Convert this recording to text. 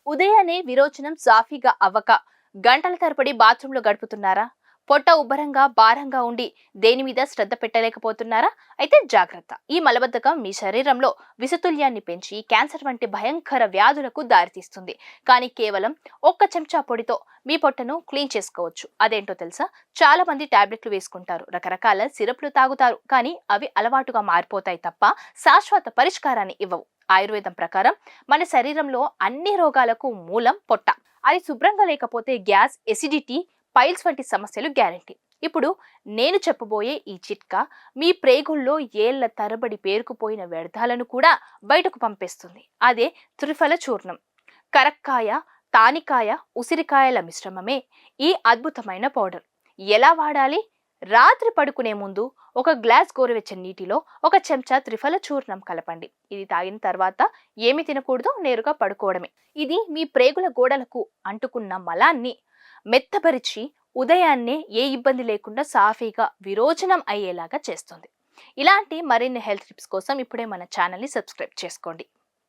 ఉదయాన్నే విరోచనం సాఫీగా అవ్వక గంటల తరబడి బాత్రూంలో గడుపుతున్నారా? పొట్ట ఉబ్బరంగా భారంగా ఉండి దేని మీద శ్రద్ధ పెట్టలేకపోతున్నారా? అయితే జాగ్రత్త. ఈ మలబద్ధకం మీ శరీరంలో విషతుల్యాన్ని పెంచి క్యాన్సర్ వంటి భయంకర వ్యాధులకు దారితీస్తుంది. కానీ కేవలం ఒక్క చెంచా పొడితో మీ పొట్టను క్లీన్ చేసుకోవచ్చు. అదేంటో తెలుసా? చాలా మంది టాబ్లెట్లు వేసుకుంటారు, రకరకాల సిరప్లు తాగుతారు, కానీ అవి అలవాటుగా మారిపోతాయి తప్ప శాశ్వత పరిష్కారాన్ని ఇవ్వవు. ఆయుర్వేదం ప్రకారం మన శరీరంలో అన్ని రోగాలకు మూలం పొట్ట. అది శుభ్రంగా లేకపోతే గ్యాస్, ఎసిడిటీ, పైల్స్ వంటి సమస్యలు గ్యారెంటీ. ఇప్పుడు నేను చెప్పబోయే ఈ చిట్కా మీ ప్రేగుల్లో ఏళ్ల తరబడి పేరుకుపోయిన వ్యర్థాలను కూడా బయటకు పంపేస్తుంది. అదే త్రిఫల చూర్ణం. కరక్కాయ, తానికాయ, ఉసిరికాయల మిశ్రమమే ఈ అద్భుతమైన పౌడర్. ఎలా వాడాలి? రాత్రి పడుకునే ముందు ఒక గ్లాస్ గోరువెచ్చని నీటిలో ఒక చెంచా త్రిఫల చూర్ణం కలపండి. ఇది తాగిన తర్వాత ఏమి తినకూడదు, నేరుగా పడుకోవడమే. ఇది మీ ప్రేగుల గోడలకు అంటుకున్న మలాన్ని మెత్తబరిచి ఉదయాన్నే ఏ ఇబ్బంది లేకుండా సాఫీగా విరోచనం అయ్యేలాగా చేస్తుంది. ఇలాంటి మరిన్ని హెల్త్ టిప్స్ కోసం ఇప్పుడే మన ఛానల్ని సబ్స్క్రైబ్ చేసుకోండి.